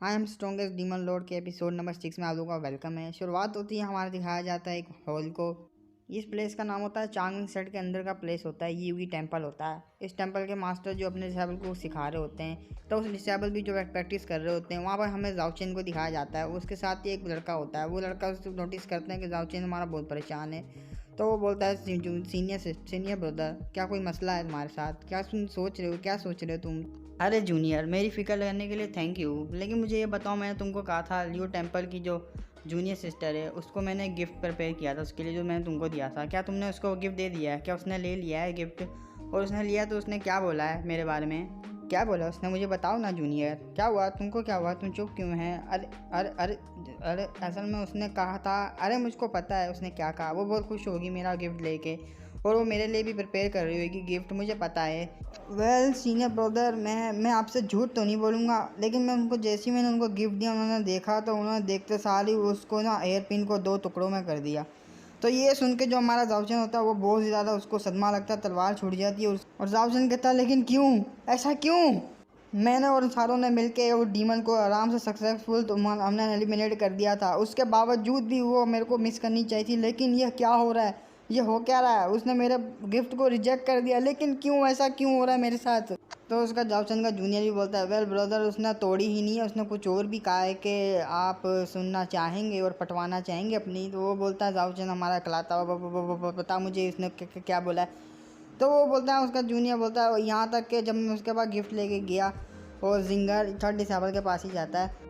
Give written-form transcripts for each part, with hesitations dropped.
I am strongest demon Lord के episode number 6 में आप लोगों का वेलकम है। शुरुआत होती है, हमारा दिखाया जाता है एक हॉल को। इस प्लेस का नाम होता है चांग सेट के अंदर का प्लेस होता है, यूगी टेम्पल होता है। इस टेम्पल के मास्टर जो अपने डिसेबल को सिखा रहे होते हैं, तो उस डिसेबल भी जो प्रैक्टिस कर रहे होते हैं, वहाँ पर हमें जाओचेन को दिखाया जाता है। उसके साथ ही एक लड़का होता है, वो लड़का उसको नोटिस करते हैं कि जाओचेन हमारा बहुत परेशान है। तो वो बोलता है सीनियर ब्रदर, क्या कोई मसला है तुम्हारे साथ? क्या तुम सोच रहे हो, क्या सोच रहे हो तुम? अरे जूनियर, मेरी फ़िक्र करने के लिए थैंक यू, लेकिन मुझे ये बताओ, मैंने तुमको कहा था लियो टेम्पल की जो जूनियर सिस्टर है उसको मैंने गिफ्ट प्रिपेयर किया था उसके लिए, जो मैंने तुमको दिया था। क्या तुमने उसको गिफ्ट दे दिया है? क्या उसने ले लिया है गिफ्ट? और उसने लिया तो उसने क्या बोला है मेरे बारे में? क्या बोला उसने, मुझे बताओ ना जूनियर। क्या हुआ तुमको, क्या हुआ, तुम चुप क्यों हैं? अरे अरे अरे अरे असल में उसने कहा था, अरे मुझको पता है उसने क्या कहा। वो बहुत खुश होगी मेरा गिफ्ट लेके, और वो मेरे लिए भी प्रिपेयर कर रही होगी गिफ्ट, मुझे पता है। वेल सीनियर ब्रदर, मैं आपसे झूठ तो नहीं बोलूँगा, लेकिन मैं उनको जैसे ही मैंने उनको गिफ्ट दिया, उन्होंने देखा तो उन्होंने देखते सार ही उसको ना एयर पिन को 2 टुकड़ों में कर दिया। तो ये सुन के जो हमारा जाओचन होता है वो बहुत ही ज़्यादा उसको सदमा लगता है, तलवार छूट जाती है। और जाओचन कहता है, लेकिन क्यों, ऐसा क्यों? मैंने और सारों ने मिलके वो डीमन को आराम से सक्सेसफुल तो हमने एलिमिनेट कर दिया था। उसके बावजूद भी वो मेरे को मिस करनी चाहिए थी, लेकिन यह क्या हो रहा है, ये हो क्या रहा है? उसने मेरे गिफ्ट को रिजेक्ट कर दिया, लेकिन क्यों, ऐसा क्यों हो रहा है मेरे साथ? तो उसका जावचंद का जूनियर भी बोलता है, वेल ब्रदर, उसने तोड़ी ही नहीं है, उसने कुछ और भी कहा है कि आप सुनना चाहेंगे और पटवाना चाहेंगे अपनी। तो वो बोलता है, जावचंद हमारा अकलाता, पता मुझे उसने क्या बोला है। तो वो बोलता है, उसका जूनियर बोलता है, यहाँ तक कि जब मैं उसके पास गिफ्ट लेके गया और जिंगर थर्ड डिसेबल के पास ही जाता है,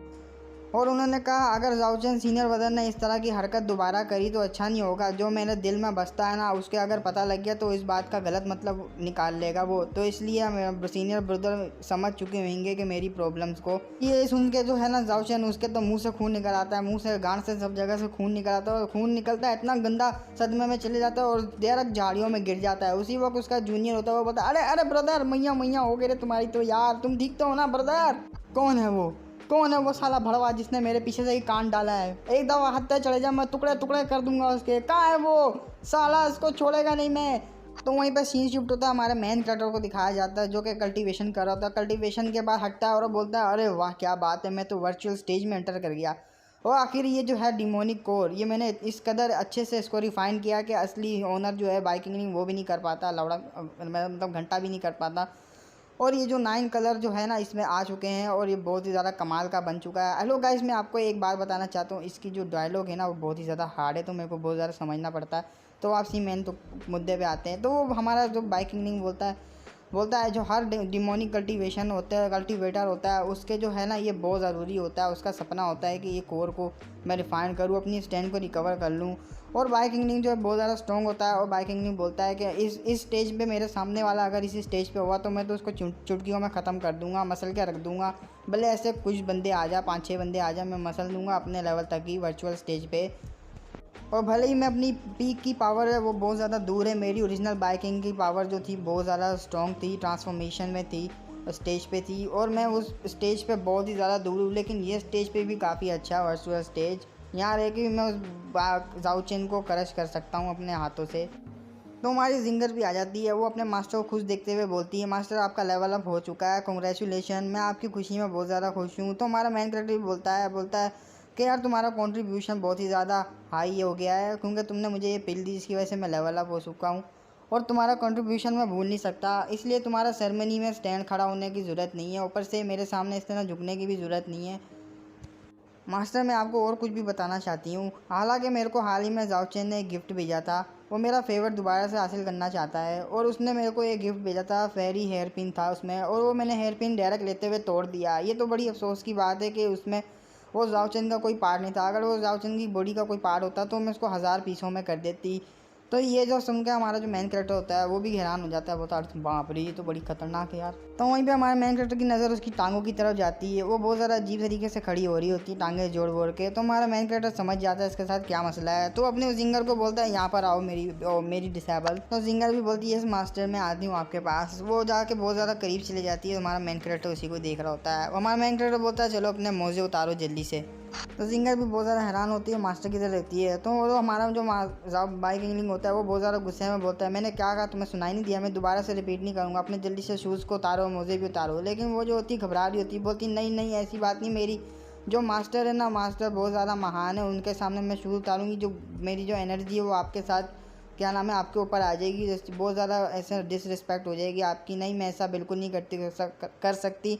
और उन्होंने कहा अगर जाओचन सीनियर ब्रदर ने इस तरह की हरकत दोबारा करी तो अच्छा नहीं होगा। जो मेरे दिल में बसता है ना, उसके अगर पता लग गया तो इस बात का गलत मतलब निकाल लेगा वो। तो इसलिए मेरा सीनियर ब्रदर समझ चुके होंगे कि मेरी प्रॉब्लम्स को। ये सुन के जो है ना जाओचन, उसके तो मुंह से खून निकल आता है, मुंह से, गांड से, सब जगह से खून निकल आता है। और खून निकलता है, इतना गंदा सदमे में चले जाता है और डायरेक्ट झाड़ियों में गिर जाता है। उसी वक्त उसका जूनियर होता है, वो बोलता है, अरे अरे ब्रदर, मैया मैया हो गए रे तुम्हारी तो यार, तुम ठीक तो हो ना ब्रदर? कौन है वो, कौन है वो साला भड़वा जिसने मेरे पीछे से ही कान डाला है? एक दफा हत्या चढ़े जा, मैं टुकड़े टुकड़े कर दूंगा उसके। कहाँ है वो साला, इसको छोड़ेगा नहीं मैं। तो वहीं पर सीन शिफ्ट होता है, हमारे मेन कैरेक्टर को दिखाया जाता है जो कि कल्टीवेशन कर रहा होता है। कल्टीवेशन के बाद हटता है और बोलता है, अरे वाह क्या बात है, मैं तो वर्चुअल स्टेज में एंटर कर गया। और आखिर ये जो है डिमोनिक कोर, ये मैंने इस कदर अच्छे से इसको रिफाइन किया कि असली ओनर जो है बाइकिंग वो भी नहीं कर पाता, लौड़ा मतलब घंटा भी नहीं कर पाता। और ये जो 9 कलर जो है ना इसमें आ चुके हैं, और ये बहुत ही ज़्यादा कमाल का बन चुका है। हेलो गाइस, मैं आपको एक बात बताना चाहता हूँ, इसकी जो डायलॉग है ना वो बहुत ही ज़्यादा हार्ड है, तो मेरे को बहुत ज़्यादा समझना पड़ता है। तो आप सी मेन तो मुद्दे पे आते हैं। तो वो हमारा जो बाइकिंग बोलता है जो हर डिमोनिक कल्टीवेशन होता है, कल्टीवेटर होता है, उसके जो है ना ये बहुत ज़रूरी होता है। उसका सपना होता है कि ये कोर को मैं रिफाइन करूँ, अपनी स्टैंड को रिकवर कर लूँ। और बाइकिंग जो है बहुत ज़्यादा स्ट्रॉन्ग होता है। और बाइकिंग बोलता है कि इस स्टेज पे मेरे सामने वाला अगर इसी स्टेज पे हुआ तो मैं तो उसको चुटकियों में ख़त्म कर दूंगा, मसल के रख दूंगा। भले ऐसे कुछ बंदे आ जा, 5-6 बंदे आ जा, मैं मसल दूंगा अपने लेवल तक ही वर्चुअल स्टेज पे। और भले ही मैं अपनी पीक की पावर है वो बहुत ज़्यादा दूर है, मेरी ओरिजिनल बाइकिंग की पावर जो थी बहुत ज़्यादा स्ट्रॉन्ग थी, ट्रांसफॉर्मेशन में थी, स्टेज पे थी, और मैं उस स्टेज पे बहुत ही ज़्यादा दूर हूँ। लेकिन ये स्टेज पे भी काफ़ी अच्छा वर्चुअल स्टेज, यहाँ रह के भी मैं उस जाओचेन को क्रश कर सकता हूँ अपने हाथों से। तो हमारी जिंगर भी आ जाती है, वो अपने मास्टर को खुश देखते हुए बोलती है, मास्टर आपका लेवल अप हो चुका है, कॉन्ग्रेचुलेशन, मैं आपकी खुशी में बहुत ज़्यादा खुश हूँ। तो हमारा मेन कैरेक्टर भी बोलता है कि यार तुम्हारा कंट्रीब्यूशन बहुत ही ज़्यादा हाई हो गया है, क्योंकि तुमने मुझे ये पिल दी जिसकी वजह से मैं लेवल अप हो चुका हूँ। और तुम्हारा कंट्रीब्यूशन मैं भूल नहीं सकता, इसलिए तुम्हारा सेरेमनी में स्टैंड खड़ा होने की ज़रूरत नहीं है, ऊपर से मेरे सामने इस तरह झुकने की भी ज़रूरत नहीं है। मास्टर, मैं आपको और कुछ भी बताना चाहती हूँ। हालांकि मेरे को हाल ही में जाओचेन ने एक गिफ्ट भेजा था, वो मेरा फेवरेट दोबारा से हासिल करना चाहता है, और उसने मेरे को एक गिफ्ट भेजा था, फेरी हेयर पिन था उसमें, और वो मैंने हेयर पिन डायरेक्ट लेते हुए तोड़ दिया। ये तो बड़ी अफसोस की बात है कि उसमें वो जाओचेन का कोई पार्ट नहीं था। अगर वो जाओचेन की बॉडी का कोई पार्ट होता तो मैं उसको 1000 पीसों में कर देती। तो ये जो सुन के हमारा जो मेन कैरेक्टर होता है वो भी हैरान हो जाता है, बोलता है बाप रे, ये तो बड़ी खतरनाक है यार। तो वहीं पे हमारे मेन कैरेक्टर की नज़र उसकी टांगों की तरफ जाती है, वो बहुत ज़्यादा अजीब तरीके से खड़ी हो रही होती है, टांगे जोड़ के। तो हमारा मेन कैरेक्टर समझ जाता है इसके साथ क्या मसला है, तो अपने जिंगर को बोलता है, यहाँ पर आओ मेरी डिसेबल। तो जिंगर भी बोलती है, यस मास्टर, मैं आती हूँ आपके पास। वो जाके बहुत ज़्यादा करीब चली जाती है, हमारा मेन कैरेक्टर उसी को देख रहा होता है। हमारा मेन कैरेक्टर बोलता है, चलो अपने मोजे उतारो जल्दी से। तो जिंगर भी बहुत ज़्यादा हैरान होती है, मास्टर किधर रहती है। तो वो हमारा जो बाइक इंगलिंग होता है वो बहुत ज़्यादा गुस्से में बोलता है, मैंने क्या कहा तुम्हें सुनाई नहीं दिया, मैं दोबारा से रिपीट नहीं करूँगा, अपने जल्दी से शूज़ को उतारो, मोजे भी उतारो। लेकिन वो जो होती घबरा रही होती, बोलती नहीं नहीं ऐसी बात नहीं, मेरी जो मास्टर है ना, मास्टर बहुत ज़्यादा महान है, उनके सामने मैं शूज उतारूँगी, जो मेरी जो एनर्जी है वो आपके साथ क्या नाम है आपके ऊपर आ जाएगी, बहुत ज़्यादा ऐसे डिसरिस्पेक्ट हो जाएगी आपकी। नहीं, मैं ऐसा बिल्कुल नहीं कर सकती।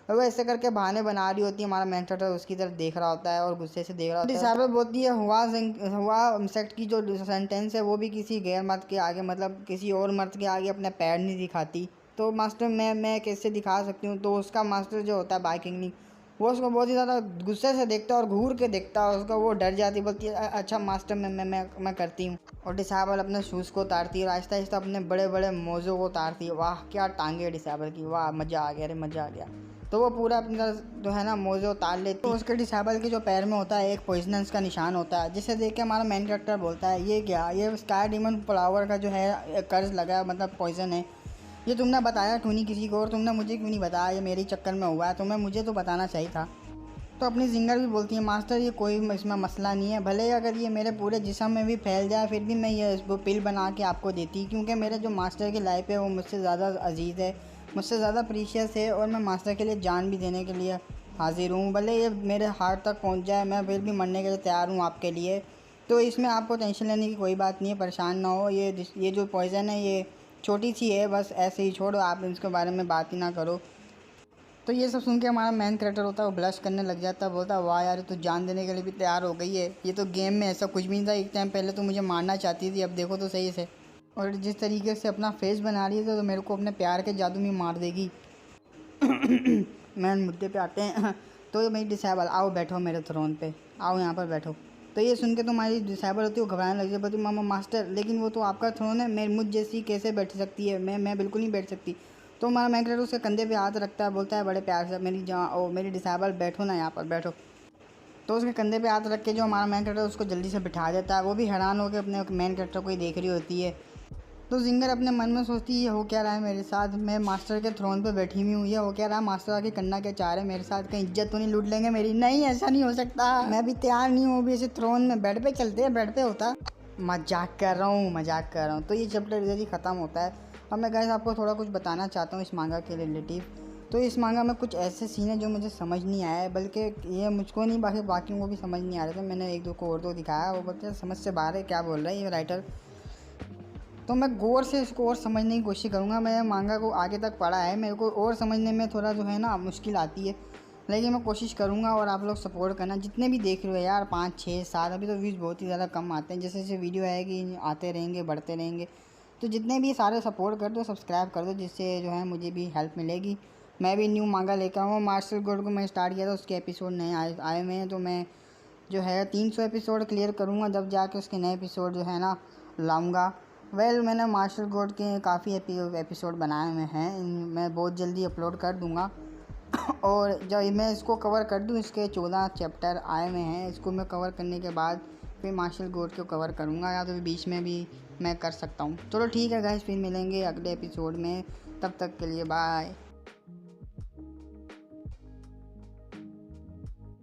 और वो ऐसे करके बहाने बना रही होती है, हमारा मेन कैरेक्टर उसकी तरफ देख रहा होता है और गुस्से से देख रहा होता है। डिसेबल बोलती है हुआ सेक्ट की जो सेंटेंस है वो भी किसी गैर मर्द के आगे, मतलब किसी और मर्द के आगे अपने पैर नहीं दिखाती। तो मास्टर मैं कैसे दिखा सकती हूँ। तो उसका मास्टर जो होता है बाइकिंग, वो उसको बहुत ही ज़्यादा गुस्से से देखता है और घूर के देखता है उसका। वो डर जाती, बोलती है अच्छा मास्टर मैं करती हूँ। और डिसेबल अपने शूज़ को उतारती है और आहिस्ता आहिस्ता अपने बड़े बड़े मोज़ों को उतारती है। वाह क्या टांगे डिसेबल की, वाह मज़ा आ गया, अरे मज़ा आ गया। तो वो पूरा अपनी तरह जो है ना मोज़े उतार लेती। तो उसके डिसेबल के जो पैर में होता है एक पॉइजनस का निशान होता है, जिसे देख के हमारा मेन कैरेक्टर बोलता है ये क्या, ये स्टार डीमन फ्लावर का जो है कर्ज लगा है, मतलब पॉइजन है। ये तुमने बताया क्यों नहीं किसी को, और तुमने मुझे क्यों नहीं बताया, ये मेरे चक्कर में हुआ है, तुम्हें मुझे तो बताना चाहिए था। तो अपनी जिंगर भी बोलती है मास्टर ये कोई इसमें मसला नहीं है, भले अगर ये मेरे पूरे जिस्म में भी फैल जाए फिर भी मैं ये इसको पिल बना के आपको देती, क्योंकि मेरे जो मास्टर की लाइफ है वो मुझसे ज़्यादा अजीज़ है, मुझसे ज़्यादा प्रीशियस है, और मैं मास्टर के लिए जान भी देने के लिए हाजिर हूँ। भले ये मेरे हार्ट तक पहुँच जाए, मैं फिर भी मरने के लिए तैयार हूँ आपके लिए। तो इसमें आपको टेंशन लेने की कोई बात नहीं है, परेशान ना हो। ये जो पॉइज़न है ये छोटी सी है, बस ऐसे ही छोड़ो, आप इसके बारे में बात ही ना करो। तो ये सब सुन के हमारा मेन कैरेक्टर होता है वो ब्लश करने लग जाता है, बोलता है वाह यार तो जान देने के लिए भी तैयार हो गई है, ये तो गेम में ऐसा कुछ भी नहीं था, एक टाइम पहले तो मुझे मारना चाहती थी, अब देखो तो सही से। और जिस तरीके से अपना फेस बना रही है तो मेरे को अपने प्यार के जादू में मार देगी। मेन मुद्दे पे आते हैं। तो ये मेरी डिसेबल, आओ बैठो मेरे थ्रोन पे, आओ यहाँ पर बैठो। तो ये सुन के तो हमारी डिसेबल होती है वो घबराने लग जाती, बोलती मामा मास्टर लेकिन वो तो आपका थ्रोन है, मैं मुझ जैसी कैसे बैठ सकती है, मैं बिल्कुल नहीं बैठ सकती। तो हमारा मेन कैरेक्टर उसके कंधे पे हाथ रखता है, बोलता है बड़े प्यार से मेरी डिसेबल बैठो ना यहाँ पर बैठो। तो उसके कंधे पे हाथ रख के जो हमारा मेन कैरेक्टर उसको जल्दी से बिठा देता है। वो भी हैरान होकर अपने मेन कैरेक्टर को ही देख रही होती है। तो जिंगर अपने मन में सोचती है ये हो क्या रहा है मेरे साथ, मैं मास्टर के थ्रोन पे बैठी हुई हूँ, ये हो क्या रहा है, मास्टर आके करना क्या चाह रहे हैं मेरे साथ, कहीं इज्जत तो नहीं लूट लेंगे मेरी। नहीं ऐसा नहीं हो सकता, मैं भी तैयार नहीं हूँ, भी ऐसे थ्रोन में बेड पे चलते हैं, बेड पे होता। मजाक कर रहा हूँ। तो ये चैप्टर इधर ही ख़त्म होता है। अब मैं गाइस आपको थोड़ा कुछ बताना चाहता हूँ इस मांगा के रिलेटिव। तो इस मांगा में कुछ ऐसे सीन है जो मुझे समझ नहीं आया, बल्कि ये मुझको नहीं बाकियों को भी समझ नहीं आ रहे थे। मैंने एक दो को और तो दिखाया, वो बोलते हैं समझ से बाहर है, क्या बोल रहा है ये राइटर। तो मैं गौर से इसको और समझने की कोशिश करूँगा। मैं मांगा को आगे तक पढ़ा है, मेरे को और समझने में थोड़ा जो है ना मुश्किल आती है, लेकिन मैं कोशिश करूँगा। और आप लोग सपोर्ट करना, जितने भी देख रहे हो यार, 5 6 7, अभी तो व्यूज़ बहुत ही ज़्यादा कम आते हैं, जैसे जैसे वीडियो आएगी आते रहेंगे बढ़ते रहेंगे। तो जितने भी सारे सपोर्ट कर दो, सब्सक्राइब कर दो, जिससे जो है मुझे भी हेल्प मिलेगी। मैं भी न्यू मांगा लेकर आऊँ। मार्शल गोल्ड को मैं स्टार्ट किया था, उसके एपिसोड नए आए हुए हैं, तो मैं जो है 300 एपिसोड क्लियर करूँगा, जब जाके उसके नए एपिसोड जो है ना लाऊंगा। मैंने मार्शल गोल्ड के काफ़ी एपिसोड बनाए हुए हैं, मैं बहुत जल्दी अपलोड कर दूँगा। और जब मैं इसको कवर कर दूँ, इसके 14 चैप्टर आए हुए हैं, इसको मैं कवर करने के बाद फिर मार्शल गोल्ड को कवर करूँगा, या तो बीच में भी मैं कर सकता हूँ। चलो ठीक है गाइस, फिर मिलेंगे अगले एपिसोड में, तब तक के लिए बाय।